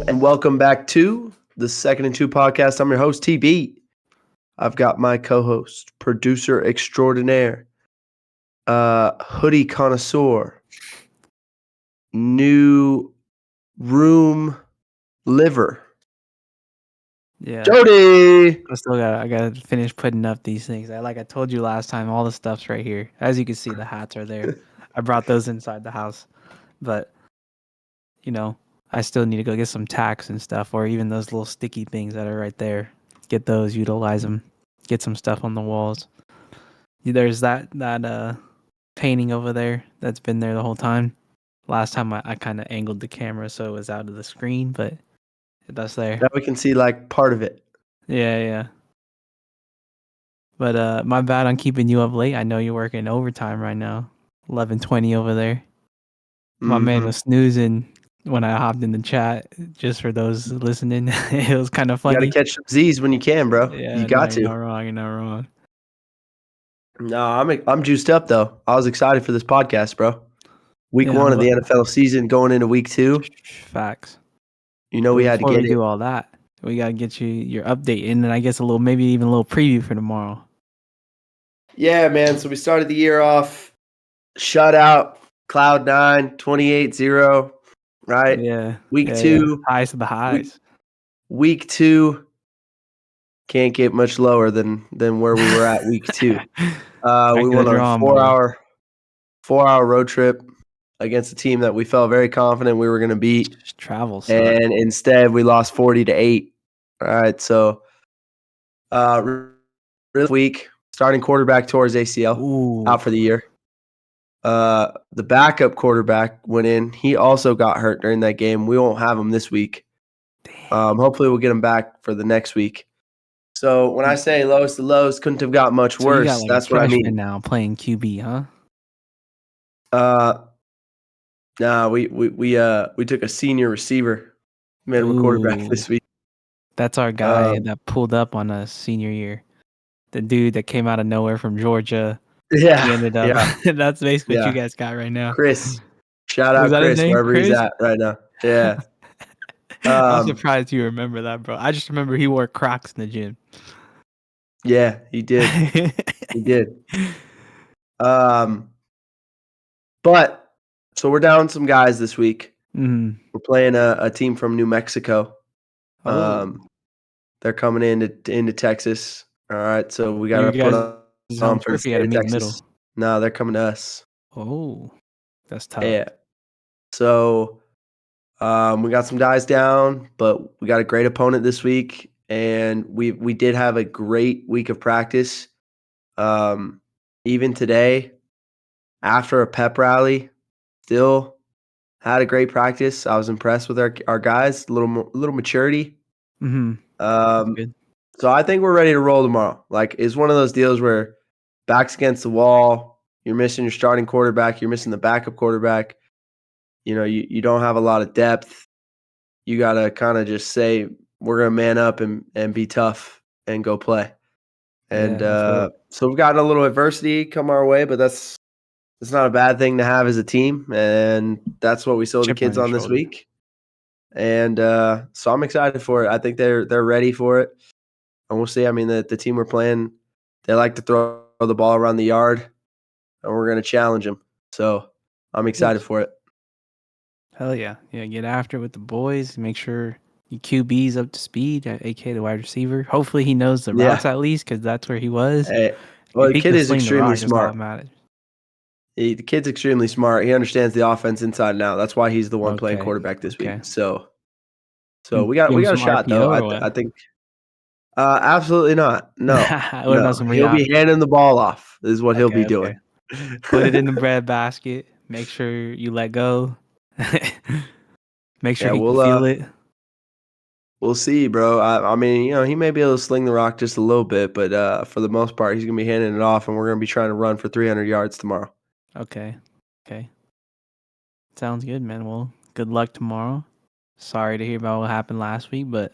and welcome back to the Second and Two podcast. I'm your host, TB. I've got my co-host, producer extraordinaire, hoodie connoisseur, new room liver, Yeah, Jody. I gotta finish putting up these things. Like I told you last time, all the stuff's right here. As you can see, the hats are there. I brought those inside the house, but I still need to go get some tacks and stuff, or even those little sticky things that are right there. Get those, utilize them, get some stuff on the walls. There's that painting over there that's been there the whole time. Last time I kind of angled the camera so it was out of the screen, but that's there. Now we can see like part of it. Yeah. But my bad on keeping you up late. I know you're working overtime right now. 11:20 over there. My man was snoozing when I hopped in the chat. Just for those listening, it was kind of You got funny. to catch some Z's when you can, bro. Yeah, you got to. You're not wrong. No, I'm juiced up though. I was excited for this podcast, bro. Week Yeah, one of the NFL season, going into week 2. Facts. We had to Before get we do all that, we gotta get you your update, and then I guess maybe even a little preview for tomorrow. Yeah, man. So we started the year off shutout, Cloud9, 28-0, right? Yeah. Week 2. Highs of the highs. Week 2 can't get much lower than where we were at week 2. We went on a 4-hour road trip against a team that we felt very confident we were going to beat. Just travel sucked. And instead we lost 40-8. All right, so this week, starting quarterback tore his ACL, out for the year. The backup quarterback went in. He also got hurt during that game. We won't have him this week. Hopefully we'll get him back for the next week. So when I say lowest of lows, couldn't have got much worse. You got That's what I mean. Now playing QB, huh? No, we took a senior receiver, made him a quarterback this week. That's our guy that pulled up on us senior year. The dude that came out of nowhere from Georgia. Yeah, he ended up. Yeah. That's basically what you guys got right now. Chris, shout out Chris wherever he's at right now. Yeah. I'm surprised you remember that, bro. I just remember he wore Crocs in the gym. Yeah, he did. He did. But so we're down some guys this week. Mm-hmm. We're playing a team from New Mexico. They're coming into Texas. All right, so we got to put on for the state of Texas. No, they're coming to us. Oh, that's tough. Yeah. So we got some guys down, but we got a great opponent this week, and we did have a great week of practice. Even today, after a pep rally, still had a great practice. I was impressed with our guys, a little maturity. Good. So I think we're ready to roll tomorrow. Like, it's one of those deals where back's against the wall, you're missing your starting quarterback, you're missing the backup quarterback. You don't have a lot of depth. You got to kind of just say, we're going to man up and be tough and go play. And so we've gotten a little adversity come our way, but it's not a bad thing to have as a team. And that's what we sold the kids on this week. And so I'm excited for it. I think they're ready for it. And we'll see. I mean, the team we're playing, they like to throw the ball around the yard, and we're going to challenge them. So I'm excited for it. Hell yeah. Yeah, get after it with the boys. Make sure your QB's up to speed, AK the wide receiver. Hopefully he knows the routes at least, because that's where he was. Well, the kid is extremely smart. The kid's extremely smart. He understands the offense inside and out. That's why he's the one playing quarterback this week. So we got a shot, though. I think. Absolutely not. No. He'll be handing the ball off is what he'll be doing. Put it in the breadbasket. Make sure you let go. Make sure he can feel it. We'll see, bro. I mean, he may be able to sling the rock just a little bit, but for the most part, he's going to be handing it off, and we're going to be trying to run for 300 yards tomorrow. Okay. Sounds good, man. Well, good luck tomorrow. Sorry to hear about what happened last week, but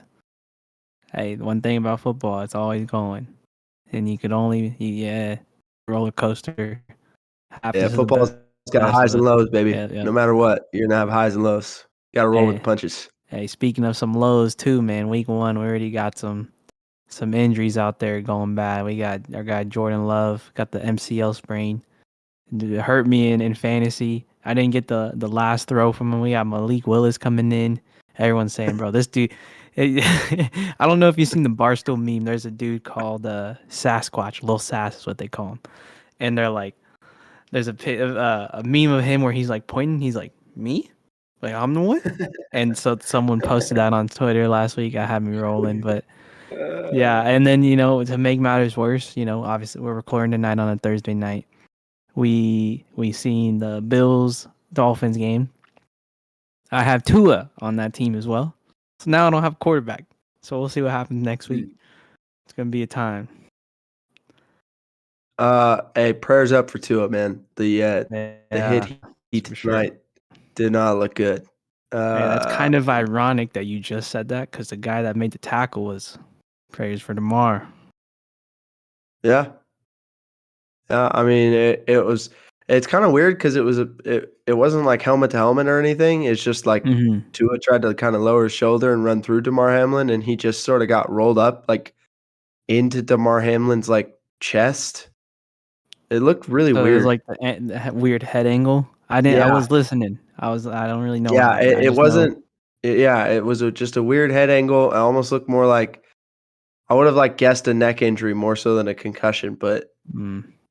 hey, one thing about football, it's always going. And you could only, roller coaster. Football's got highs and lows, baby. No matter what, you're going to have highs and lows. You got to roll with the punches. Hey, speaking of some lows too, man. Week 1, we already got some injuries out there going bad. We got our guy Jordan Love got the MCL sprain. It hurt me in fantasy. I didn't get the last throw from him. We got Malik Willis coming in. Everyone's saying, bro, this dude. I don't know if you've seen the Barstool meme. There's a dude called Sasquatch. Lil Sass is what they call him. And they're like, there's a meme of him where he's like pointing. He's like, me? Like, I'm the one? And so someone posted that on Twitter last week. I had me rolling. But yeah. And then, to make matters worse, obviously we're recording tonight on a Thursday night. We seen the Bills Dolphins game. I have Tua on that team as well. So now I don't have a quarterback. So we'll see what happens next week. It's gonna be a time. Hey, prayers up for Tua, man. The hit he tonight did not look good. Hey, that's kind of ironic that you just said that, because the guy that made the tackle was prayers for Damar. Yeah. I mean, it's kind of weird because it wasn't like helmet to helmet or anything. It's just like Tua tried to kind of lower his shoulder and run through Damar Hamlin, and he just sort of got rolled up like into Damar Hamlin's like chest. It looked really weird. It was like the weird head angle. I was listening. I don't really know. Yeah, it wasn't. It was just a weird head angle. It almost looked more like I would have like guessed a neck injury more so than a concussion, but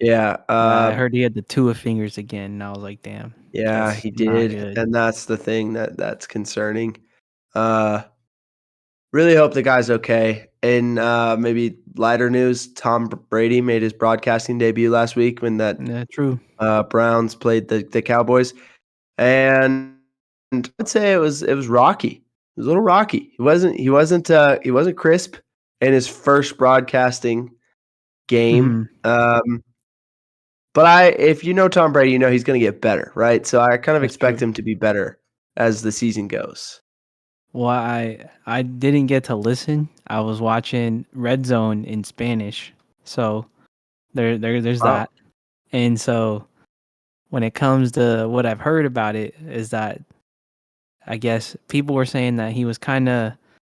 yeah. I heard he had the Tua fingers again, and I was like, damn. Yeah, he did, and that's the thing that's concerning. Really hope the guy's okay. In maybe lighter news, Tom Brady made his broadcasting debut last week when Browns played the Cowboys, and I'd say it was rocky. It was a little rocky. He wasn't crisp in his first broadcasting game. But if you know Tom Brady, you know he's going to get better, right? So I kind of expect him to be better as the season goes. Well, I didn't get to listen. I was watching Red Zone in Spanish, so there's that. And so when it comes to what I've heard about it, is that I guess people were saying that he was kind of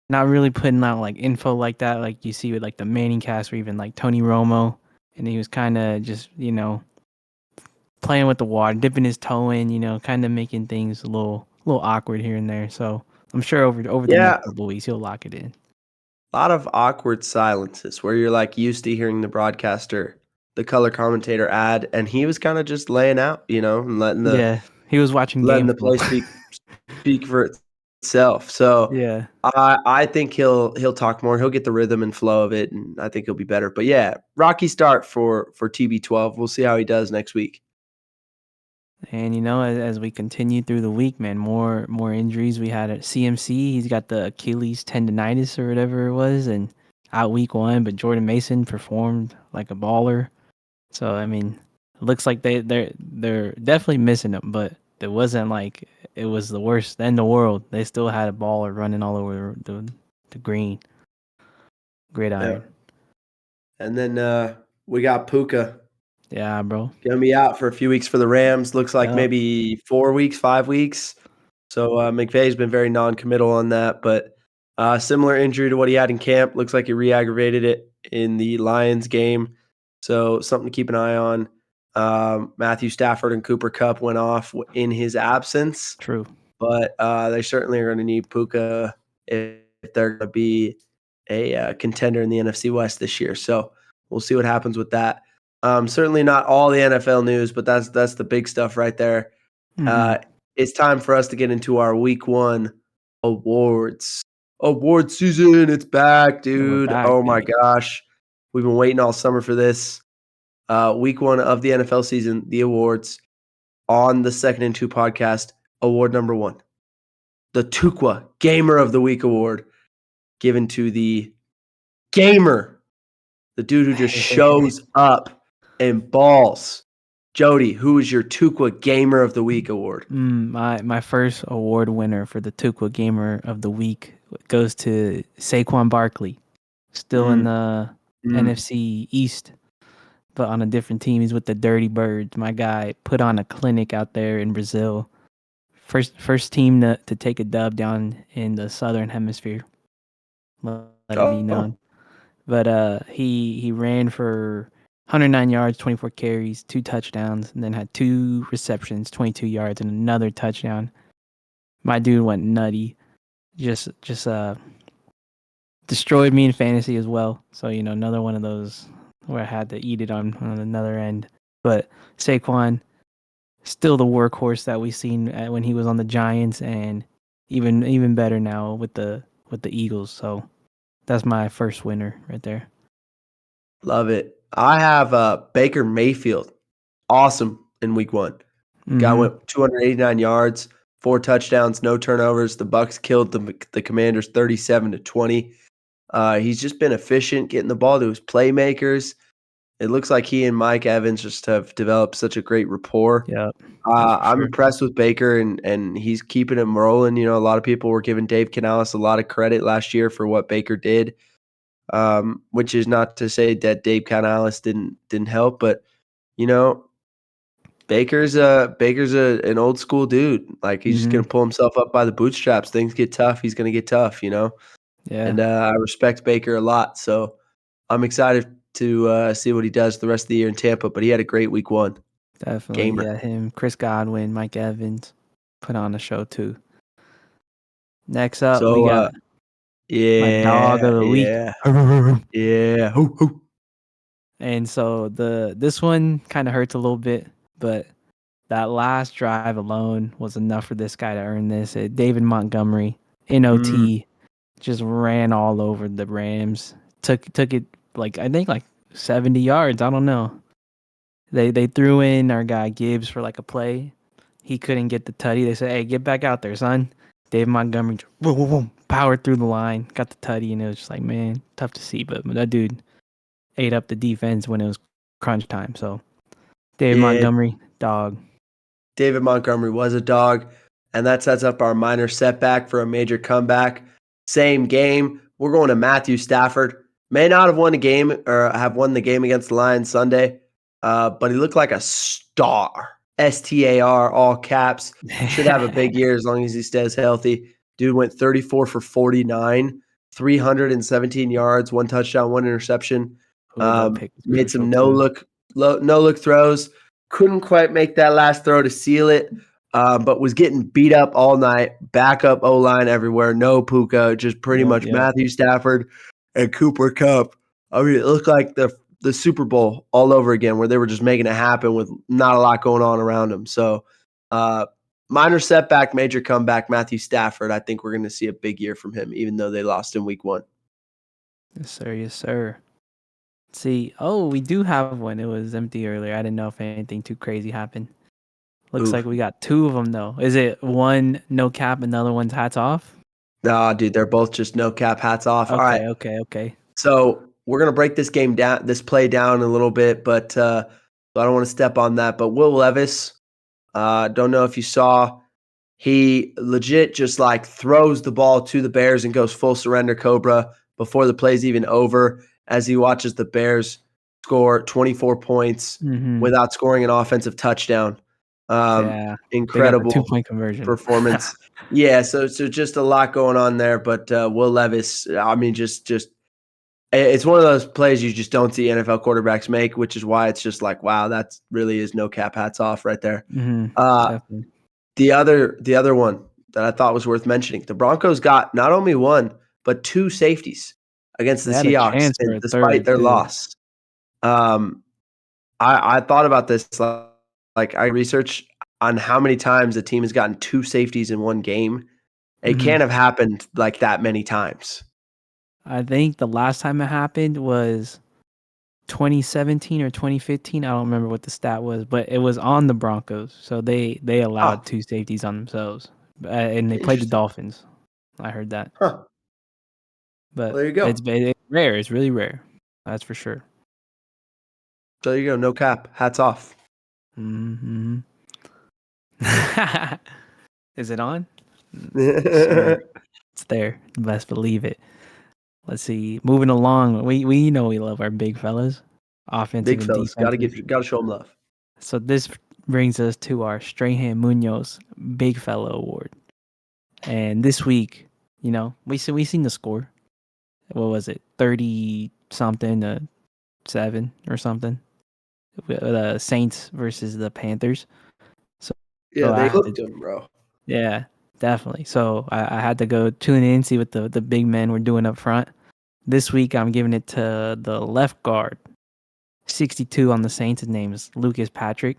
not really putting out like info like that, like you see with like the Manning cast or even like Tony Romo, and he was kind of just playing with the water, dipping his toe in, kind of making things a little awkward here and there. So I'm sure over the next couple of weeks he'll lock it in. A lot of awkward silences where you're like used to hearing the broadcaster, the color commentator add, and he was kind of just laying out, and letting he was letting the play speak for itself. So yeah, I think he'll talk more. He'll get the rhythm and flow of it, and I think he'll be better. But yeah, rocky start for TB12. We'll see how he does next week. And as we continue through the week, man, more injuries. We had at CMC. He's got the Achilles tendonitis or whatever it was, and out week 1. But Jordan Mason performed like a baller. So I mean, it looks like they're definitely missing him. But it wasn't like it was the worst in the world. They still had a baller running all over the gridiron. Yeah. And then we got Puka. Yeah, bro. Gonna be out for a few weeks for the Rams. Looks like maybe 4 weeks, 5 weeks. So McVay's been very non-committal on that, but similar injury to what he had in camp. Looks like he re-aggravated it in the Lions game. So something to keep an eye on. Matthew Stafford and Cooper Kupp went off in his absence. True. But they certainly are going to need Puka if they're going to be a contender in the NFC West this year. So we'll see what happens with that. Certainly not all the NFL news, but that's the big stuff right there. It's time for us to get into our week 1 awards. Award season, it's back, dude. Oh my gosh. We've been waiting all summer for this. Week 1 of the NFL season, the awards on the Second and Two podcast. Award number 1, the Tukwa Gamer of the Week award, given to the gamer, the dude who just shows up and balls. Jody, who is your Tukwa Gamer of the Week award? My first award winner for the Tukwa Gamer of the Week goes to Saquon Barkley, still in the NFC East, but on a different team. He's with the Dirty Birds. My guy put on a clinic out there in Brazil. first team to take a dub down in the Southern Hemisphere. Let it be known. But he ran for 109 yards, 24 carries, 2 touchdowns, and then had 2 receptions, 22 yards, and another touchdown. My dude went nutty. Just destroyed me in fantasy as well. So, another one of those where I had to eat it on another end. But Saquon, still the workhorse that we've seen when he was on the Giants, and even better now with the Eagles. So that's my first winner right there. Love it. I have Baker Mayfield. Awesome in week 1. Guy went 289 yards, 4 touchdowns, no turnovers. The Bucs killed the Commanders 37-20. He's just been efficient getting the ball to his playmakers. It looks like he and Mike Evans just have developed such a great rapport. Yeah, I'm impressed with Baker, and he's keeping him rolling. A lot of people were giving Dave Canales a lot of credit last year for what Baker did, which is not to say that Dave Canales didn't help, but Baker's an old school dude. Like, he's just gonna pull himself up by the bootstraps. Things get tough, he's gonna get tough. Yeah. And I respect Baker a lot, so I'm excited to see what he does the rest of the year in Tampa. But he had a great week 1. Definitely, Gamer. yeah. Him, Chris Godwin, Mike Evans put on a show too. Next up, we got my dog of the week. Yeah. And so this one kind of hurts a little bit, but that last drive alone was enough for this guy to earn this. David Montgomery in OT just ran all over the Rams. Took it I think 70 yards. I don't know. They threw in our guy Gibbs for a play. He couldn't get the tutty. They said, "Hey, get back out there, son." David Montgomery powered through the line, got the tutty, and it was just man, tough to see. But that dude ate up the defense when it was crunch time. So David Montgomery, dog. David Montgomery was a dog, and that sets up our minor setback for a major comeback. Same game. We're going to Matthew Stafford. May not have won a game or have won the game against the Lions Sunday, but he looked like a star. STAR, all caps. Should have a big year as long as he stays healthy. Dude went 34 for 49, 317 yards, 1 touchdown, 1 interception. Made some no look throws. Couldn't quite make that last throw to seal it, but was getting beat up all night. Backup O-line everywhere. No Puka, just pretty much Matthew Stafford and Cooper Kupp. I mean, it looked like the Super Bowl all over again, where they were just making it happen with not a lot going on around them. So, minor setback, major comeback. Matthew Stafford. I think we're going to see a big year from him, even though they lost in week 1. Yes, sir. Yes, sir. See, we do have one. It was empty earlier. I didn't know if anything too crazy happened. Looks like we got 2 of them though. Is it one no cap, another one's hats off? Nah, dude, they're both just no cap, hats off. Okay, all right. Okay. So we're gonna break this play down a little bit, but I don't want to step on that. But Will Levis, don't know if you saw, he legit just throws the ball to the Bears and goes full surrender cobra before the play's even over, as he watches the Bears score 24 points without scoring an offensive touchdown. Incredible 2-point conversion performance. So just a lot going on there. But Will Levis, I mean, just it's one of those plays you just don't see NFL quarterbacks make, which is why it's just wow, that really is no cap, hats off right there. The other one that I thought was worth mentioning, the Broncos got not only 1 but 2 safeties against the Seahawks, despite their loss. I thought about this, I researched on how many times a team has gotten 2 safeties in one game. It can't have happened that many times. I think the last time it happened was 2017 or 2015. I don't remember what the stat was, but it was on the Broncos. So they allowed 2 safeties on themselves, and they played the Dolphins. I heard that. Huh. But there you go. It's rare. It's really rare. That's for sure. So there you go. No cap. Hats off. Mm-hmm. Is it on? It's there. Best believe it. Let's see. Moving along. We know we love our big fellas. Offensive big and fellas. defensive. Gotta show them love. So this brings us to our Strahan Munoz Big Fella Award. And this week, we seen the score. What was it? 30 something to 7 or something. The Saints versus the Panthers. Yeah, I they had cooked him, bro. Yeah, definitely. So I had to go tune in, see what the big men were doing up front. This week I'm giving it to the left guard. 62 on the Saints. His name is Lucas Patrick.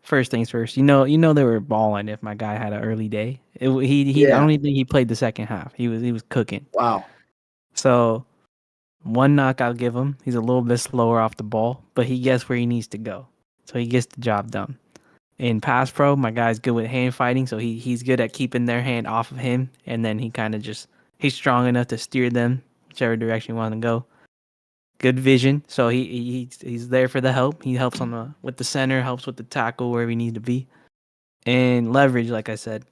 First things first, they were balling if my guy had an early day. I don't even think he played the second half. He was cooking. Wow. So one knock I'll give him. He's a little bit slower off the ball, but he gets where he needs to go. So he gets the job done. In pass pro, my guy's good with hand fighting, so he's good at keeping their hand off of him, and then he kind of he's strong enough to steer them whichever direction you want to go. Good vision, so he's there for the help. He helps with the center, helps with the tackle wherever he needs to be, and leverage. Like I said,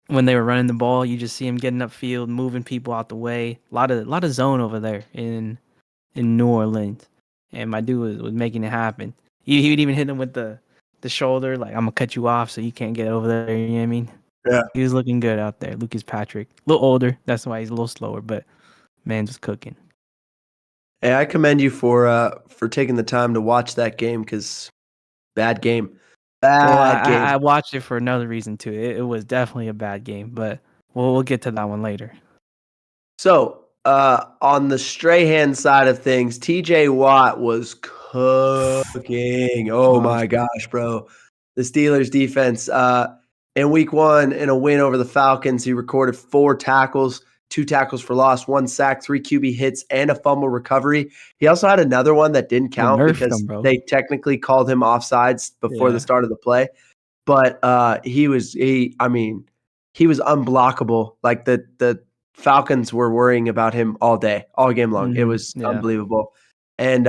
when they were running the ball, you just see him getting upfield, moving people out the way. A lot of zone over there in New Orleans, and my dude was making it happen. He would even hit him with the shoulder, like, I'm gonna cut you off so you can't get over there. You know what I mean? Yeah. He was looking good out there. Lucas Patrick, a little older, that's why he's a little slower, but man's was cooking. Hey, I commend you for taking the time to watch that game because bad game. I watched it for another reason too. It was definitely a bad game, but we'll get to that one later. So, on the Strahan side of things, TJ Watt was cooking. Oh my gosh, bro. The Steelers defense, in week 1 in a win over the Falcons, he recorded 4 tackles, 2 tackles for loss, 1 sack, 3 QB hits, and a fumble recovery. He also had another one that didn't count because they technically called him offsides before the start of the play. But he was unblockable. Like the Falcons were worrying about him all game long. It was unbelievable. And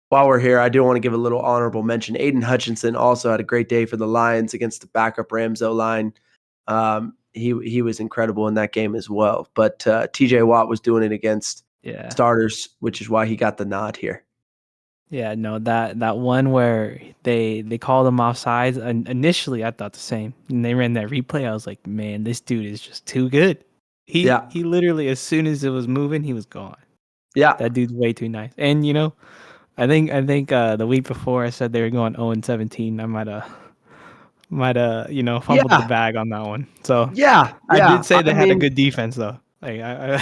while we're here, I do want to give a little honorable mention. Aiden Hutchinson also had a great day for the Lions against the backup Rams O-line. He was incredible in that game as well. But TJ Watt was doing it against starters, which is why he got the nod here. Yeah, no, that one where they called him offsides, initially I thought the same. And they ran that replay, I was like, man, this dude is just too good. He literally, as soon as it was moving, he was gone. Yeah. That dude's way too nice. And I think the week before I said they were going 0-17. I might have fumbled the bag on that one. So I did say they had a good defense though. Like I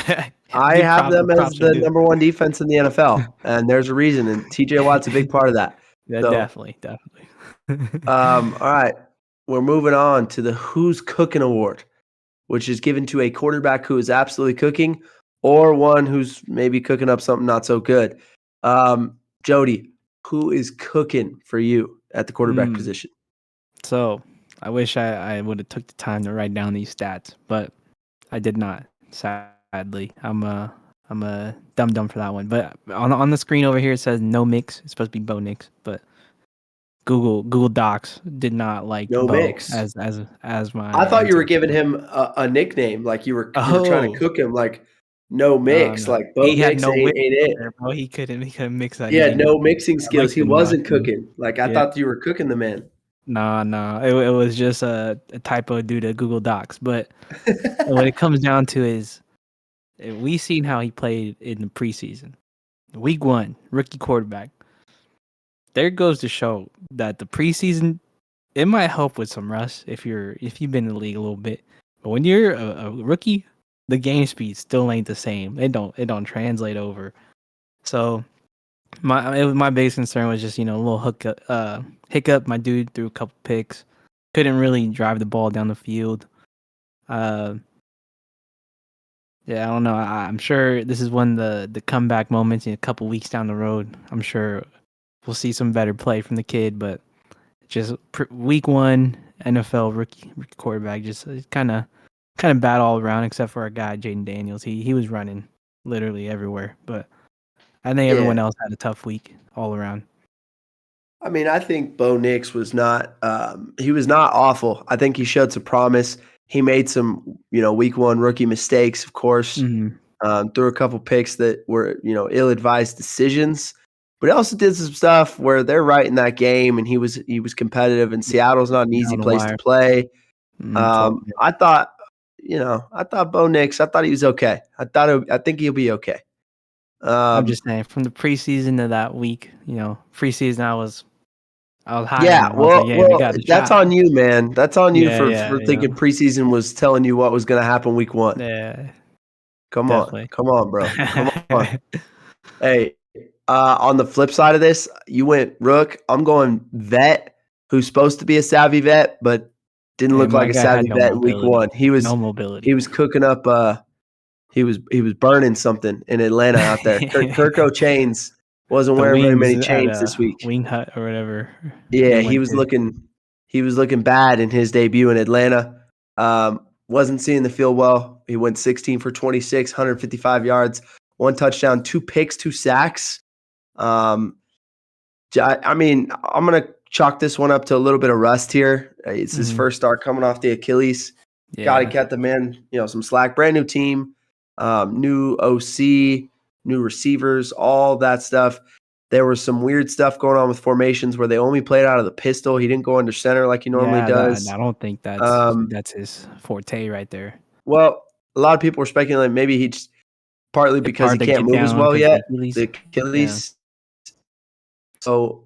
have them as the number 1 defense in the NFL, and there's a reason. And TJ Watt's a big part of that. Yeah, so, definitely. All right, we're moving on to the Who's Cooking Award, which is given to a quarterback who is absolutely cooking, or one who's maybe cooking up something not so good. Jody, who is cooking for you at the quarterback position? So I wish I would have took the time to write down these stats, but I did not. Sadly, I'm a dum for that one. But on the screen over here it says no mix. It's supposed to be Bo Nix, but Google Docs did not like no Bo mix as my. I thought you were giving him a nickname, like you were trying to cook him, like no mix, no. like Bo Nix ain't it. There, bro. He couldn't mix that. Yeah, no mixing skills. He wasn't cooking. Like I thought you were cooking the man. No. It was just a typo due to Google Docs. But what it comes down to is we seen how he played in the preseason. Week 1, rookie quarterback. There goes to show that the preseason, it might help with some rust if you've been in the league a little bit. But when you're a rookie, the game speed still ain't the same. It don't translate over. So my biggest concern was just a little hiccup. My dude threw a couple picks, couldn't really drive the ball down the field. Yeah, I don't know. I'm sure this is one of the comeback moments in a couple weeks down the road. I'm sure we'll see some better play from the kid, but just week 1 NFL rookie quarterback, just kind of bad all around, except for our guy Jaden Daniels. He was running literally everywhere, but I think everyone else had a tough week all around. I mean, I think Bo Nix was not he was not awful. I think he showed some promise. He made some, week 1 rookie mistakes, of course. Threw a couple picks that were, ill-advised decisions. But he also did some stuff where they're right in that game, and he was competitive. And Seattle's not an easy Down the place to wire. play. 12. I thought Bo Nix. I thought he was okay. I think he'll be okay. I'm just saying, from the preseason to that week, preseason I was high yeah. on him. I was like, yeah, we got a That's shot. on you, man. That's on you for Yeah, thinking preseason was telling you what was going to happen week 1. Yeah, Come definitely. on, bro. Come on. Hey, on the flip side of this, you went Rook. I'm going vet, who's supposed to be a savvy vet, but didn't look my like a guy had savvy no vet in week mobility. 1. He was No mobility. he was cooking up. He was burning something in Atlanta out there. Kirko Chains wasn't The wearing very wings many at chains this week. Wing Hut or whatever. Yeah, they he went was to. looking bad in his debut in Atlanta. Wasn't seeing the field well. He went 16 for 26, 155 yards, 1 touchdown, 2 picks, 2 sacks. I mean, I'm going to chalk this one up to a little bit of rust here. It's his first start coming off the Achilles. Yeah. Got to get the man, some slack. Brand new team, new OC, new receivers, all that stuff. There was some weird stuff going on with formations where they only played out of the pistol. He didn't go under center like he normally does. I don't think that's his forte right there. Well, a lot of people were speculating maybe he just partly because he can't move as well yet. The Achilles. Yeah. So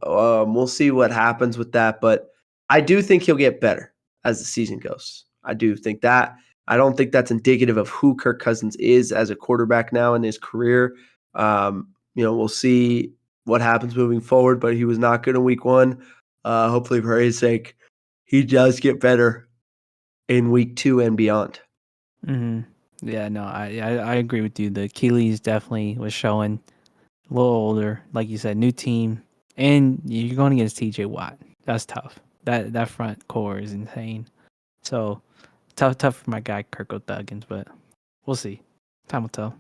we'll see what happens with that. But I do think he'll get better as the season goes. I do think that. I don't think that's indicative of who Kirk Cousins is as a quarterback now in his career. We'll see what happens moving forward, but he was not good in week 1. Hopefully for his sake, he does get better in week 2 and beyond. Mm-hmm. Yeah, no, I agree with you. The Achilles definitely was showing a little older. Like you said, new team. And you're going against TJ Watt. That's tough. That front core is insane. So tough for my guy Kirko Thuggins, but we'll see. Time will tell.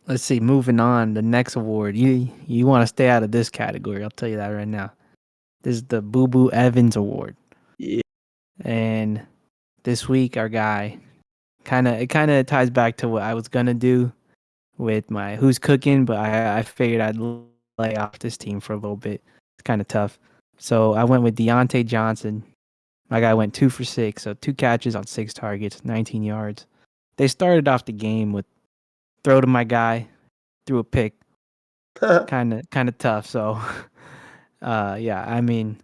Let's see. Moving on, the next award. You want to stay out of this category? I'll tell you that right now. This is the Boo Boo Evans Award. Yeah. And this week, our guy it kind of ties back to what I was gonna do with my who's cooking, but I figured I'd lay off this team for a little bit. It's kind of tough. So I went with Deontay Johnson. My guy went 2 for 6, so 2 catches on 6 targets, 19 yards. They started off the game with throw to my guy, threw a pick. kind of tough. So, yeah, I mean,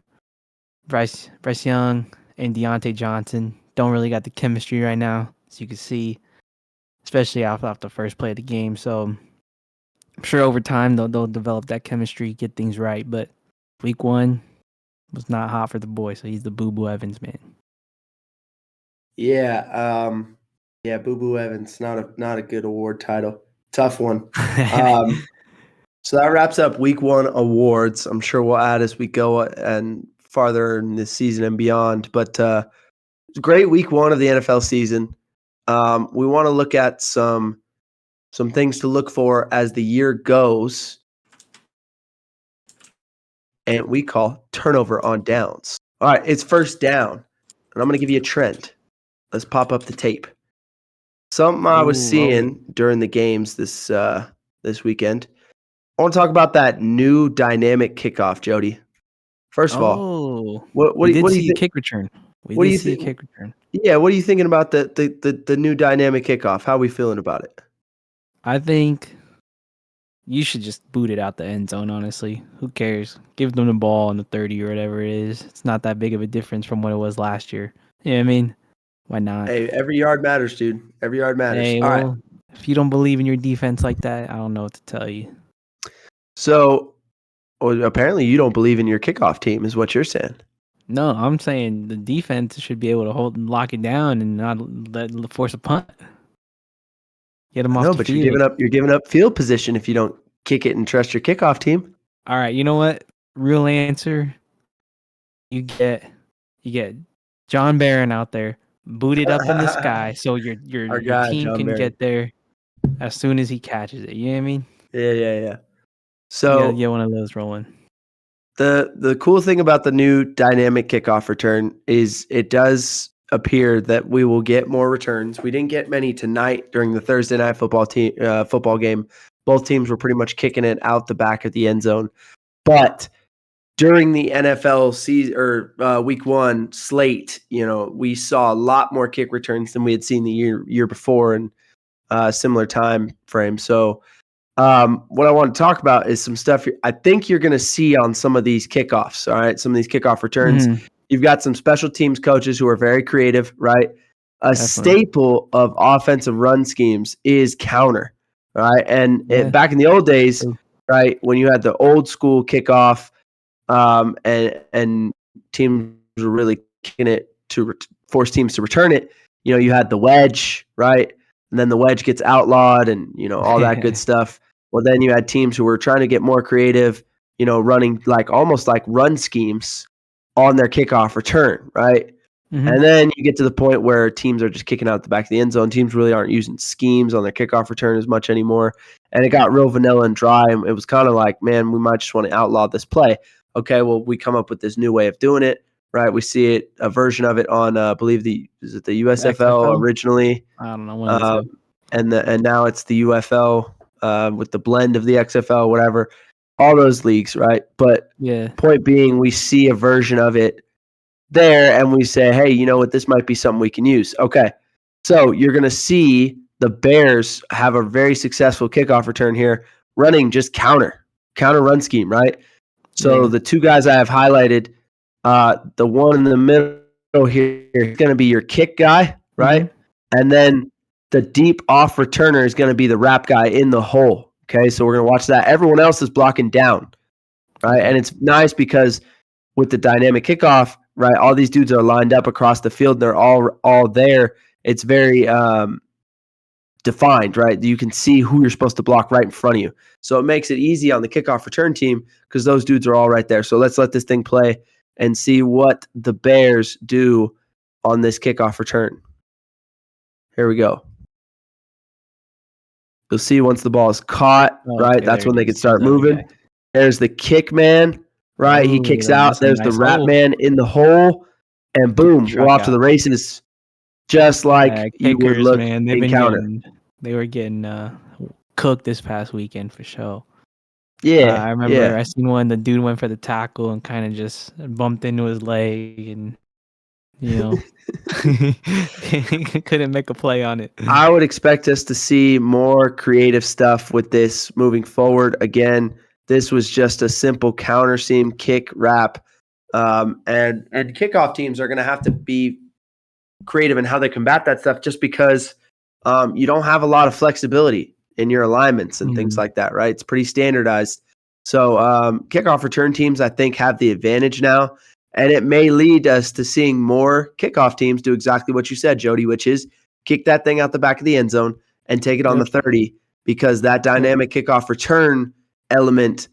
Bryce Young and Deontay Johnson don't really got the chemistry right now, as you can see, especially off the first play of the game. So I'm sure over time they'll develop that chemistry, get things right. But week 1 was not hot for the boy, so he's the Boo Boo Evans man. Yeah, Boo Boo Evans, not a good award title. Tough one. So that wraps up week 1 awards. I'm sure we'll add as we go and farther in this season and beyond. But it's a great week 1 of the NFL season. We want to look at some things to look for as the year goes, and we call turnover on downs. All right, it's first down, and I'm going to give you a trend. Let's pop up the tape. Something I was seeing during the games this weekend. I want to talk about that new dynamic kickoff, Jody. First of all, what do you think? Kick return. What do you think? Kick return. Yeah, what are you thinking about the new dynamic kickoff? How are we feeling about it? I think you should just boot it out the end zone, honestly. Who cares? Give them the ball on the 30 or whatever it is. It's not that big of a difference from what it was last year. You know what I mean? Why not? Hey, every yard matters, dude. Every yard matters. Hey, all right. If you don't believe in your defense like that, I don't know what to tell you. So, apparently you don't believe in your kickoff team is what you're saying. No, I'm saying the defense should be able to hold and lock it down and not force a punt. Get them off the field. You're giving up field position if you don't kick it and trust your kickoff team. All right, you know what? Real answer. You get John Barron out there, booted up in the sky, so your team John can Barron. get there as soon as he catches it. You know what I mean? Yeah. So you get one of those rolling. The cool thing about the new dynamic kickoff return is it does appear that we will get more returns. We didn't get many tonight during the Thursday night football game, Both teams were pretty much kicking it out the back of the end zone. But during the NFL season or week 1 slate, we saw a lot more kick returns than we had seen the year before in similar time frame. So what I want to talk about is some stuff I think you're going to see on some of these kickoffs. All right, some of these kickoff returns. Mhm. You've got some special teams coaches who are very creative, right? A Definitely. staple of offensive run schemes is counter, right? And Yeah. back in the old days, True. right, when you had the old school kickoff, and teams were really kicking it to force teams to return it, you had the wedge, right? And then the wedge gets outlawed and, all that good stuff. Well, then you had teams who were trying to get more creative, running almost like run schemes on their kickoff return, right? Mhm. And then you get to the point where teams are just kicking out the back of the end zone. Teams really aren't using schemes on their kickoff return as much anymore. And it got real vanilla and dry. And it was kind of like, man, we might just want to outlaw this play. Okay, well, we come up with this new way of doing it, right? We see it, a version of it on, I believe is it the USFL XFL? originally? I don't know one of the two. And now it's the UFL with the blend of the XFL, whatever. All those leagues, right? But Yeah. point being, we see a version of it there and we say, hey, you know what, this might be something we can use. Okay, so you're going to see the Bears have a very successful kickoff return here, running just counter run scheme, right? So the two guys I have highlighted, the one in the middle here is going to be your kick guy, right? Mm-hmm. And then the deep off returner is going to be the wrap guy in the hole. Okay, so we're going to watch that. Everyone else is blocking down, right? Okay. And it's nice because with the dynamic kickoff, right, all these dudes are lined up across the field. They're all there. It's very defined, right? You can see who you're supposed to block right in front of you. So it makes it easy on the kickoff return team because those dudes are all right there. So let's let this thing play and see what the Bears do on this kickoff return. Here we go. You'll see once the ball is caught, right? That's when they can start moving. There's the kick man, right? He kicks out. There's the wrap man in the hole. And boom, we're off to the races. Just like you would look man. in counter. They were getting cooked this past weekend for sure. Yeah, I remember I seen one. The dude went for the tackle and kind of just bumped into his leg, and couldn't make a play on it. I would expect us to see more creative stuff with this moving forward. Again, this was just a simple counter seam kick wrap, and kickoff teams are going to have to be creative in how they combat that stuff, just because you don't have a lot of flexibility in your alignments and things like that, right? It's pretty standardized. So kickoff return teams, I think, have the advantage now, and it may lead us to seeing more kickoff teams do exactly what you said, Jody, which is kick that thing out the back of the end zone and take it on the 30, because that dynamic kickoff return element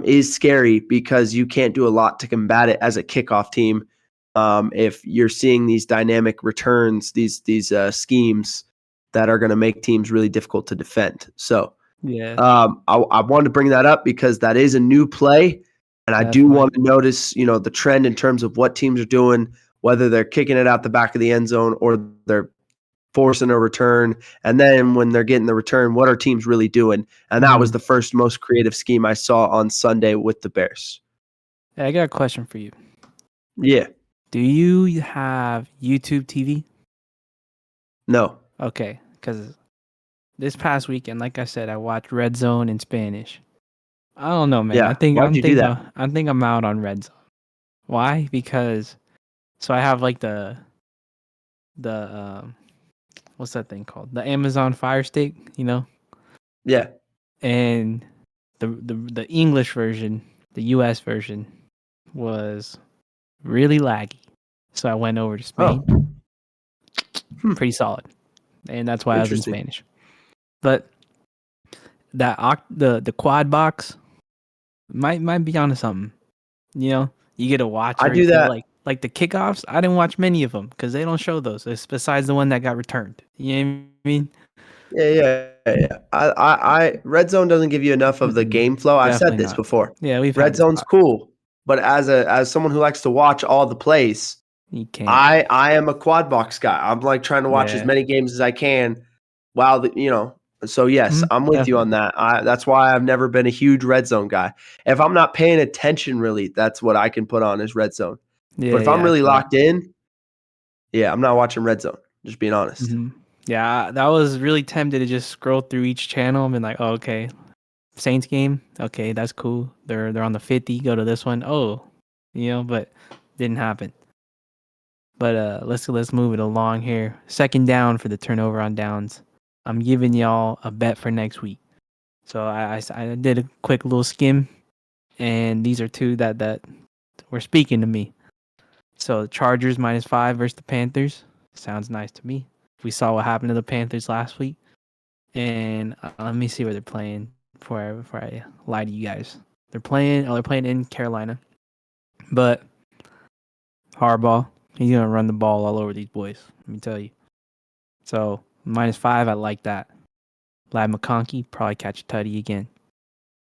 is scary, because you can't do a lot to combat it as a kickoff team. If you're seeing these dynamic returns, these schemes that are going to make teams really difficult to defend. So I wanted to bring that up because that is a new play, and I do want to notice, the trend in terms of what teams are doing, whether they're kicking it out the back of the end zone or they're forcing a return. And then when they're getting the return, what are teams really doing? And that was the first most creative scheme I saw on Sunday with the Bears. Hey, I got a question for you. Yeah. Do you have YouTube TV? No. Okay, because this past weekend, like I said, I watched Red Zone in Spanish. I don't know, man. Yeah. Why'd you do that? I think I'm out on Red Zone. Why? Because I have like the what's that thing called? The Amazon Fire Stick, Yeah. And the English version, the US version, was really laggy. So I went over to Spain. Pretty solid. And that's why I was in Spanish. But the quad box might be onto something. You get to watch. I do that. Like the kickoffs, I didn't watch many of them because they don't show those. It's besides the one that got returned. You know what I mean? Yeah. I Red Zone doesn't give you enough of the game flow. I've said this before. Yeah, Red Zone's cool, but as someone who likes to watch all the plays, you can't. I am a quad box guy. I'm like trying to watch as many games as I can, while So yes, I'm with you on that. That's why I've never been a huge red zone guy. If I'm not paying attention, really, that's what I can put on is red zone. Yeah, but if I'm yeah, I really feel that. locked in, yeah, I'm not watching red zone. Just being honest. Yeah, that was really tempted to just scroll through each channel and be like, oh, okay, Saints game, okay, that's cool. They're on the 50. Go to this one. Oh, but didn't happen. But let's move it along here. Second down for the turnover on downs. I'm giving y'all a bet for next week. So I did a quick little skim, and these are two that were speaking to me. So Chargers -5 versus the Panthers sounds nice to me. We saw what happened to the Panthers last week, and let me see where they're playing before I lie to you guys. They're playing in Carolina, but Harbaugh, he's gonna run the ball all over these boys. Let me tell you. So -5, I like that. Lad McConkey probably catch a tutty again.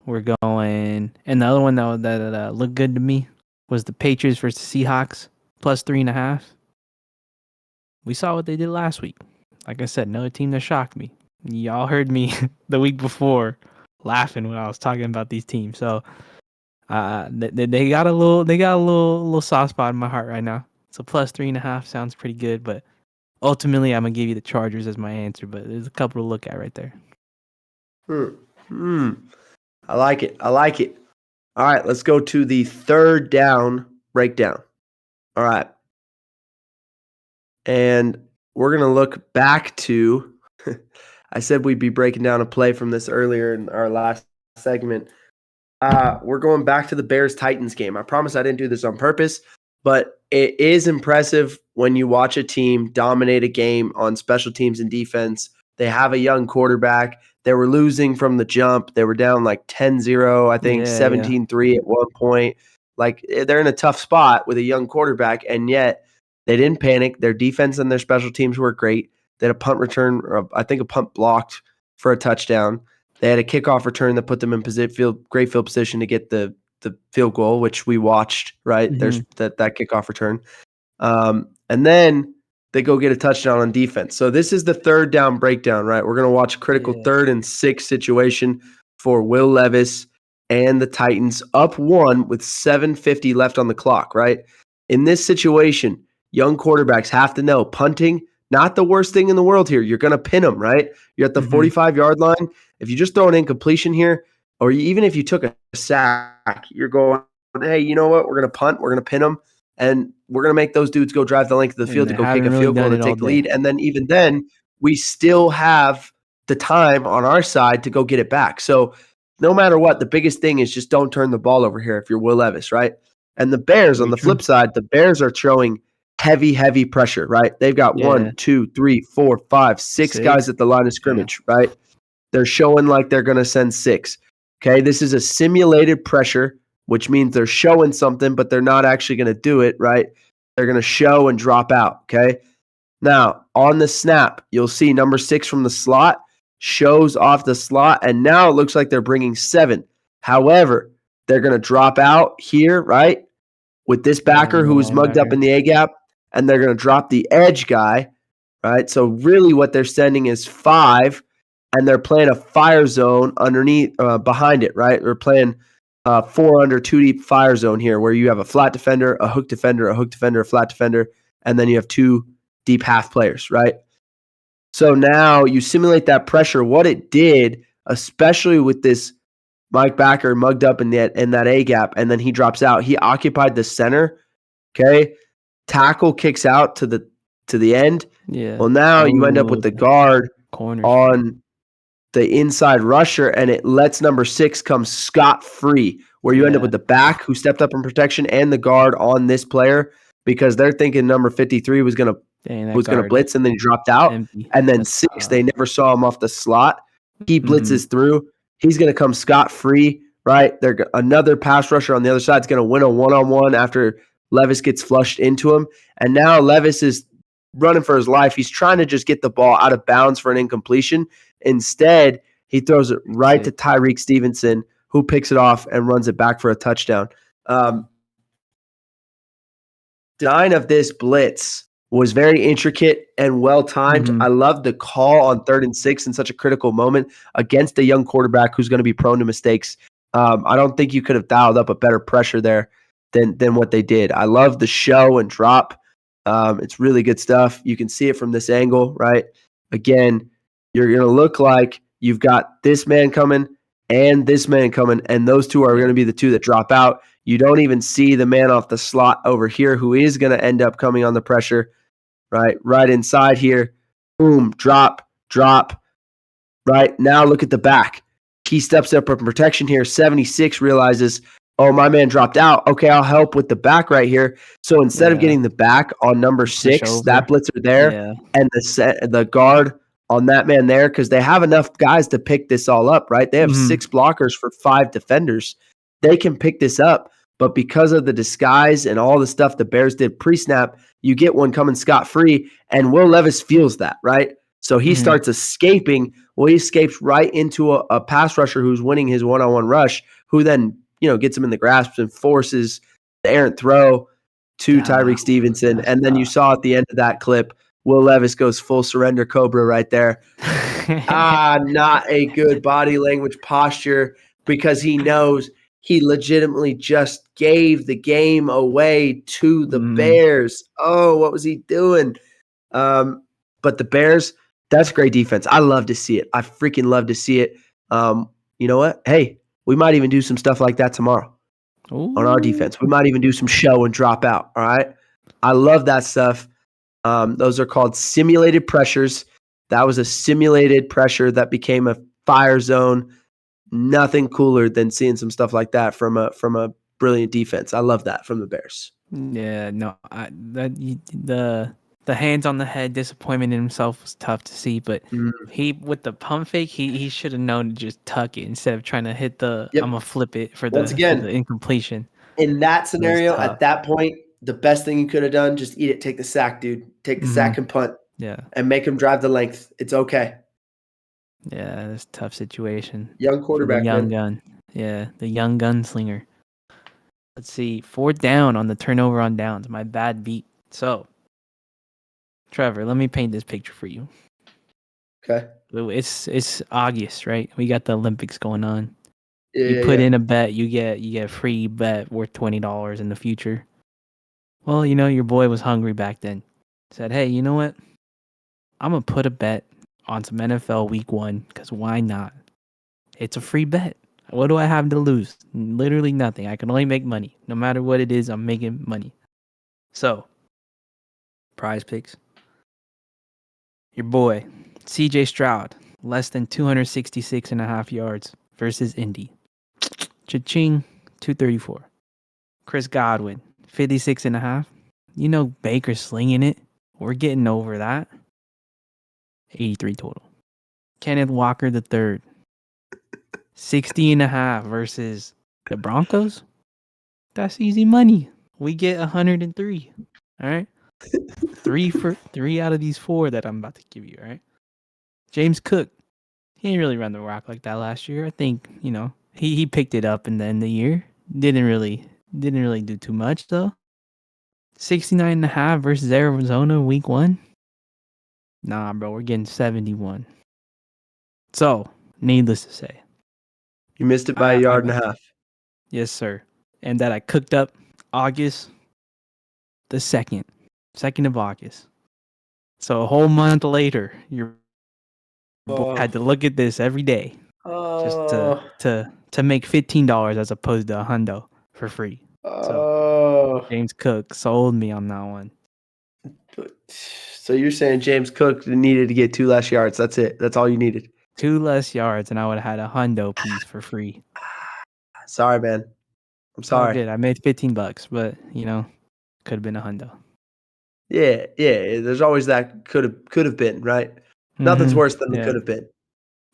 We're going, and the other one that looked good to me was the Patriots versus Seahawks +3.5. We saw what they did last week. Like I said, another team that shocked me. Y'all heard me the week before laughing when I was talking about these teams. So they got a little soft spot in my heart right now. So +3.5 sounds pretty good, but ultimately I'm gonna give you the Chargers as my answer. But there's a couple to look at right there. I like it. All right, let's go to the third down breakdown. All right. And we're going to look back to, I said we'd be breaking down a play from this earlier in our last segment. We're going back to the Bears-Titans game. I promise I didn't do this on purpose, but it is impressive when you watch a team dominate a game on special teams and defense. They have a young quarterback. They were losing from the jump. They were down like 10-0, I think, 17-3 at one point. Like, they're in a tough spot with a young quarterback, and yet they didn't panic. Their defense and their special teams were great. They had a punt return, or I think a punt blocked for a touchdown. They had a kickoff return that put them in great field position to get the field goal, which we watched, right? There's that kickoff return. And then they go get a touchdown on defense. So this is the third down breakdown, right? We're going to watch a critical 3rd and 6 situation for Will Levis and the Titans, up 1 with 7:50 left on the clock, right? In this situation, young quarterbacks have to know punting, not the worst thing in the world here. You're going to pin them, right? You're at the 45-yard line. If you just throw an incompletion here, or even if you took a sack, you're going, hey, you know what? We're going to punt. We're going to pin them. And we're going to make those dudes go drive the length of the field to go kick a field goal to take the lead. And then even then, we still have the time on our side to go get it back. So no matter what, the biggest thing is just don't turn the ball over here if you're Will Levis, right? And the Bears, on the flip side, the Bears are showing heavy pressure, right? They've got 1, 2, 3, 4, 5, 6 guys at the line of scrimmage, right? They're showing like they're going to send 6. Okay, this is a simulated pressure, which means they're showing something, but they're not actually going to do it, right? They're going to show and drop out, okay? Now, on the snap, you'll see number 6 from the slot shows off the slot, and now it looks like they're bringing 7. However, they're going to drop out here, right, with this backer who is mugged up in the A-gap, and they're going to drop the edge guy, right? So really what they're sending is 5, and they're playing a fire zone underneath, behind it, right? They're playing 4 under 2 deep fire zone here, where you have a flat defender, a hook defender, a flat defender, and then you have 2 deep half players, right? So now you simulate that pressure. What it did, especially with this Mike Backer mugged up in that A gap, and then he drops out. He occupied the center. Okay, tackle kicks out to the end. Yeah. Well, now you end up with the guard on the inside rusher, and it lets number 6 come scot-free, where you end up with the back who stepped up in protection and the guard on this player, because they're thinking number 53 was going to blitz, and then he dropped out. And then 6, they never saw him off the slot. He blitzes through. He's going to come scot-free, right? Another pass rusher on the other side is going to win a one-on-one after Levis gets flushed into him. And now Levis is running for his life. He's trying to just get the ball out of bounds for an incompletion. Instead, he throws it right to Tyreek Stevenson, who picks it off and runs it back for a touchdown. Design of this blitz was very intricate and well timed. Mhm. I love the call on 3rd and 6 in such a critical moment against a young quarterback who's going to be prone to mistakes. I don't think you could have dialed up a better pressure there than what they did. I love the show and drop. It's really good stuff. You can see it from this angle, right? Again, you're going to look like you've got this man coming and this man coming, and those two are going to be the two that drop out. You don't even see the man off the slot over here who is going to end up coming on the pressure, right inside here. Boom, drop. Right now, look at the back. He steps up for protection here. 76 realizes, oh, my man dropped out. Okay, I'll help with the back right here. So instead of getting the back on number 6, that blitzer there, and the guard on that man there, because they have enough guys to pick this all up, right? They have 6 blockers for 5 defenders. They can pick this up, but because of the disguise and all the stuff the Bears did pre-snap, you get one coming scot-free, and Will Levis feels that, right? So he starts escaping. Well, he escapes right into a pass rusher who's winning his one-on-one rush, who then, gets him in the grasp and forces the errant throw to Tyreek Stevenson. And then you saw at the end of that clip, Will Levis goes full surrender cobra right there. Not a good body language posture, because he knows he legitimately just gave the game away to the Bears. Oh, what was he doing? But the Bears, that's great defense. I love to see it. I freaking love to see it. You know what? Hey, we might even do some stuff like that tomorrow on our defense. We might even do some show and drop out. All right. I love that stuff. Those are called simulated pressures. That was a simulated pressure that became a fire zone. Nothing cooler than seeing some stuff like that from a brilliant defense. I love that from the Bears. Yeah, no, the hands on the head disappointment in himself was tough to see, but he, with the pump fake, he should have known to just tuck it instead of trying to hit the I'm gonna flip it for the incompletion. In that scenario, at that point, the best thing you could have done, just eat it, take the sack, dude. Take the sack and punt. Yeah. And make him drive the length. It's okay. Yeah, that's a tough situation. Young quarterback, young gun. Yeah, the young gunslinger. Let's see. 4th down on the turnover on downs. My bad beat. So, Trevor, let me paint this picture for you. Okay. It's August, right? We got the Olympics going on. Yeah, you put in a bet, you get a free bet worth $20 in the future. Well, your boy was hungry back then. Said, hey, you know what? I'm gonna put a bet on some NFL Week 1, because why not? It's a free bet. What do I have to lose? Literally nothing. I can only make money. No matter what it is, I'm making money. So, Prize Picks. Your boy, CJ Stroud, less than 266.5 yards versus Indy. Cha-ching, 234. Chris Godwin, 56.5. Baker's slinging it. We're getting over that. 83 total. Kenneth Walker III, 60.5 versus the Broncos. That's easy money. We get 103. All right. 3 out of these 4 that I'm about to give you. All right. James Cook. He didn't really run the rock like that last year. I think, he picked it up in the end of the year. Didn't really do too much though. 69.5 versus Arizona Week 1. Nah, bro, we're getting 71. So, needless to say, you missed it by a yard and a half. Yes, sir. And that I cooked up August the 2nd of August. So a whole month later, you had to look at this every day just to make $15 as opposed to $100 for free. So James Cook sold me on that one. So you're saying James Cook needed to get 2 less yards. That's it. That's all you needed. 2 less yards, and I would have had $100 piece for free. Sorry, man. I'm sorry. Good. I made $15, but could have been $100. Yeah. There's always that could have been, right? Nothing's worse than the could have been.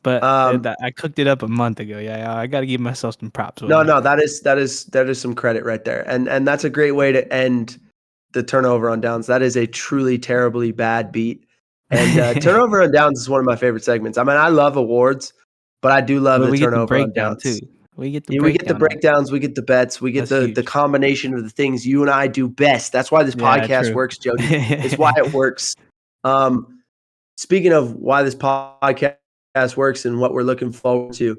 But I cooked it up a month ago. Yeah, I got to give myself some props. No, that is some credit right there, and that's a great way to end the turnover on downs. That is a truly terribly bad beat. And turnover on downs is one of my favorite segments. I mean, I love awards, but I do love the turnover on downs too. We get the Yeah, we get the breakdown. breakdowns, we get the bets, we get That's the huge. combination of the things you and I do best. That's why this Yeah, podcast true. works, Jody. It's why it works. Speaking of why this podcast works and what we're looking forward to,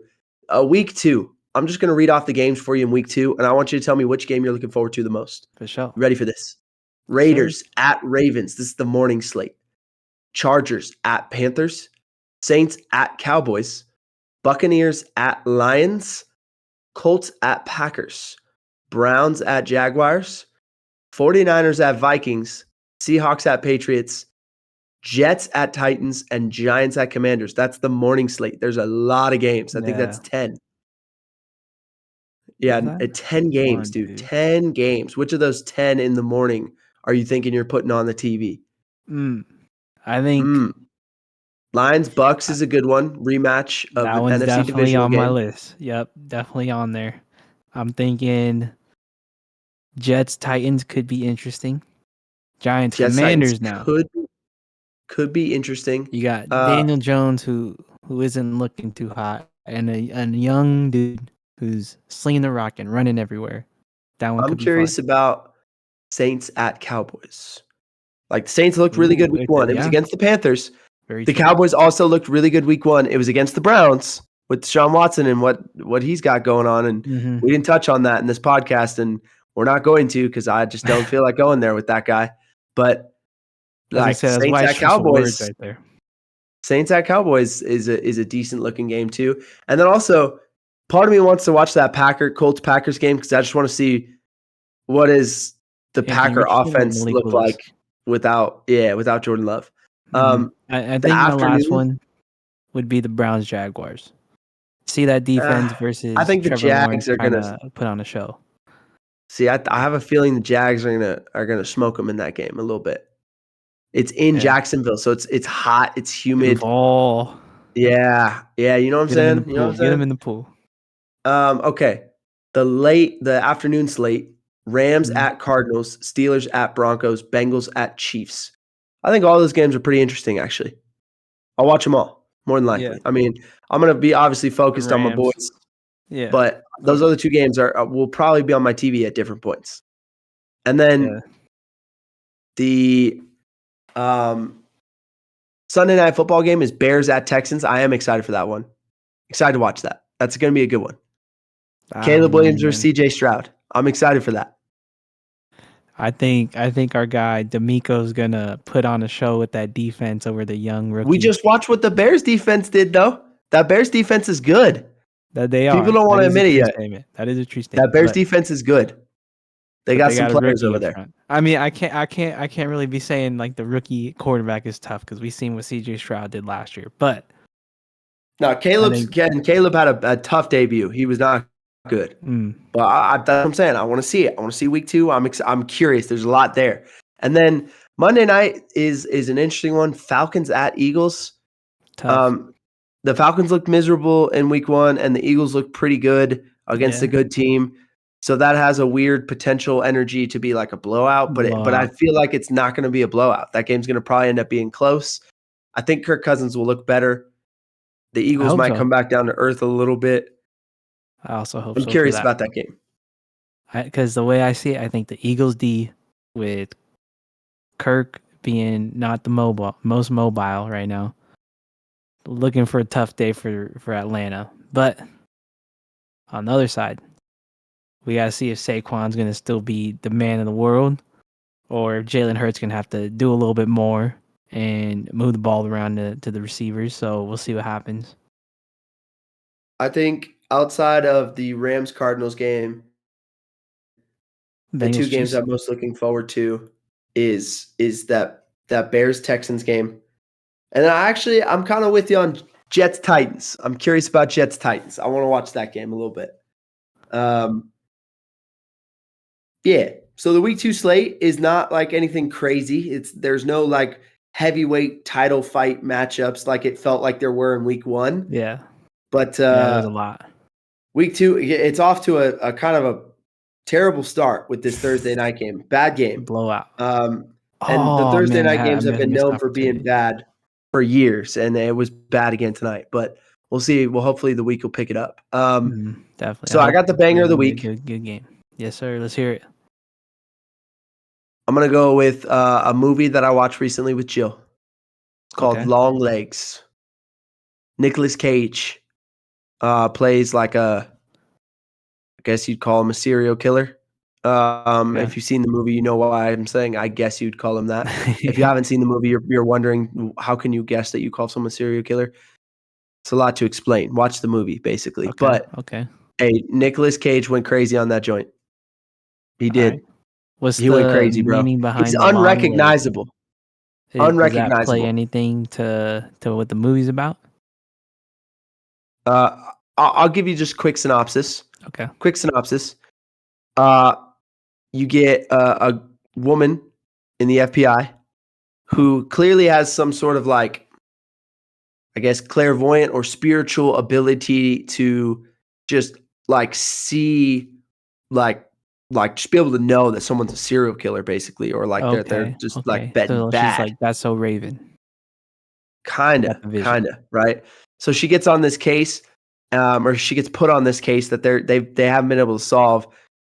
week 2. I'm just going to read off the games for you in week 2, and I want you to tell me which game you're looking forward to the most. For sure. You ready for this? Raiders at Ravens. This is the morning slate. Chargers at Panthers. Saints at Cowboys. Buccaneers at Lions. Colts at Packers. Browns at Jaguars. 49ers at Vikings. Seahawks at Patriots. Jets at Titans, and Giants at Commanders. That's the morning slate. There's a lot of games. I think that's 10. Yeah, 10 games, dude. 10 games. Which of those 10 in the morning are you thinking you're putting on the TV? I think Lions Bucks is a good one. Rematch of that the one's NFC definitely divisional on game. my list. Yep, definitely on there. I'm thinking Jets Titans could be interesting. Giants Commanders now could be interesting. You got Daniel Jones who isn't looking too hot, and a young dude who's slinging the rock and running everywhere. That one could be curious fun. about Saints at Cowboys. Like the Saints looked really good week 1. It was against the Panthers. The Cowboys also looked really good week 1. It was against the Browns with Deshaun Watson and what he's got going on. And we didn't touch on that in this podcast, and we're not going to because I just don't feel like going there with that guy. But like Saints at Cowboys, right there. Saints at Cowboys is a decent looking game too. And then also, part of me wants to watch that Colts Packers game because I just want to see what is the Packer offense look like without Jordan Love. I think my last one would be the Browns Jaguars. See that defense versus I think the Trevor Jags Lawrence are gonna put on a show. See, I have a feeling the Jags are gonna smoke them in that game a little bit. It's in Jacksonville, so it's hot, it's humid. Duval. Yeah, you know what I'm saying? Get him in the pool. Okay. The afternoon slate: Rams at Cardinals, Steelers at Broncos, Bengals at Chiefs. I think all those games are pretty interesting, actually. I'll watch them all, more than likely. Yeah. I mean, I'm going to be obviously focused on my boys. Yeah. But those other two games will probably be on my TV at different points. And then the Sunday night football game is Bears at Texans. I am excited for that one. Excited to watch that. That's going to be a good one. Caleb Williams or CJ Stroud. I'm excited for that. I think our guy D'Amico's gonna put on a show with that defense over the young rookie. We just watched what the Bears defense did, though. That Bears defense is good. That they are. People don't want to admit it yet. That is a true statement. That Bears defense is good. They got some players over there. Front. I mean, I can't really be saying like the rookie quarterback is tough because we seen what CJ Stroud did last year. But no, Caleb had a tough debut. He was not good. But that's what I'm saying. I want to see it. I want to see week 2. I'm curious. There's a lot there. And then Monday night is an interesting one. Falcons at Eagles. Tough. The Falcons looked miserable in week 1, and the Eagles looked pretty good against a good team. So that has a weird potential energy to be like a blowout, but I feel like it's not going to be a blowout. That game's going to probably end up being close. I think Kirk Cousins will look better. The Eagles might come back down to earth a little bit. I also hope I'm curious about that game. Because the way I see it, I think the Eagles D with Kirk being not the most mobile right now, looking for a tough day for Atlanta. But on the other side, we got to see if Saquon's going to still be the man of the world or if Jalen Hurts going to have to do a little bit more and move the ball around to the receivers. So we'll see what happens. I think outside of the Rams-Cardinals game, the two games I'm most looking forward to is that Bears-Texans game. And I'm kind of with you on Jets-Titans. I'm curious about Jets-Titans. I want to watch that game a little bit. Yeah. So the week 2 slate is not like anything crazy. There's no like heavyweight title fight matchups like it felt like there were in week 1. Yeah. But there's a lot. Week 2, it's off to a kind of a terrible start with this Thursday night game. Bad game. Blowout. And the Thursday night games have been known for being bad for years, and it was bad again tonight. But we'll see. Well, hopefully the week will pick it up. Definitely. So I got the banger of the it'll be week. a good game. Yes, sir. Let's hear it. I'm gonna go with a movie that I watched recently with Jill. It's called Okay. Long Legs. Nicolas Cage plays like I guess you'd call him a serial killer. Okay. If you've seen the movie, you know why I'm saying I guess you'd call him that. If you haven't seen the movie, you're wondering how can you guess that you call someone a serial killer? It's a lot to explain. Watch the movie, basically. Okay. But Okay. hey, Nicolas Cage went crazy on that joint. He All did. right. What's He went the crazy, bro. meaning He's behind the long legs? unrecognizable. Does that play Unrecognizable. anything to what the movie's about? I'll give you just quick synopsis. Okay. Quick synopsis. You get a woman in the FBI who clearly has some sort of like, I guess, clairvoyant or spiritual ability to just like see, like just be able to know that someone's a serial killer, basically, or like they're Okay. just like Okay. betting So she's bad. like, that's so Raven. She got Kinda, the vision. kinda, right? So she gets on this case, or she gets put on this case that they haven't been able to solve,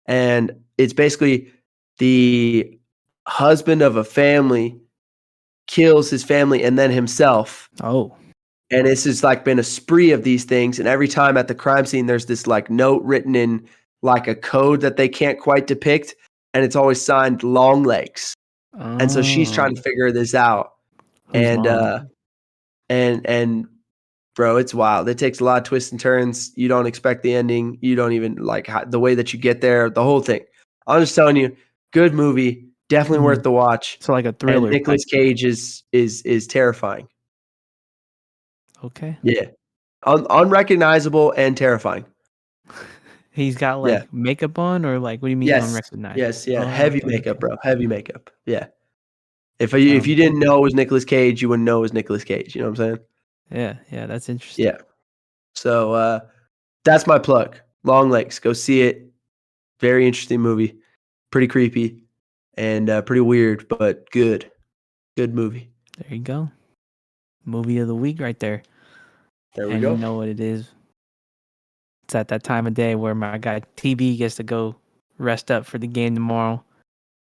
and it's basically the husband of a family kills his family and then himself, Oh. and it's just like been a spree of these things. And every time at the crime scene, there's this like note written in like a code that they can't quite depict, and it's always signed Long Legs. And so she's trying to Oh. figure this out, Who's and long? and bro, it's wild. It takes a lot of twists and turns. You don't expect the ending. You don't even like the way that you get there. The whole thing. I'm just telling you, good movie, definitely worth the watch. So like a And thriller type. Nicolas Cage is terrifying. Okay. Yeah, unrecognizable and terrifying. He's got Yeah. like makeup on, or like, what do you mean Yes. unrecognizable? Yes. Yeah. Oh, Heavy okay. makeup, Okay. bro. Heavy makeup. Yeah. If Sounds you didn't know it was Nicolas Cage, you wouldn't know it was Nicolas Cage. You know what I'm saying? Yeah. Yeah. That's interesting. Yeah. So that's my plug. Long Legs. Go see it. Very interesting movie. Pretty creepy and pretty weird, but good. Good movie. There you go. Movie of the week right there. There we And you go. know what it is. It's at that time of day where my guy TB gets to go rest up for the game tomorrow.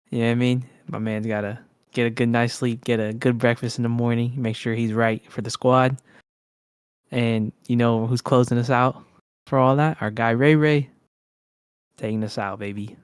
You know what I mean? My man's got to get a good night's sleep, get a good breakfast in the morning, make sure he's right for the squad. And you know who's closing us out for all that? Our guy Ray Ray taking us out, baby.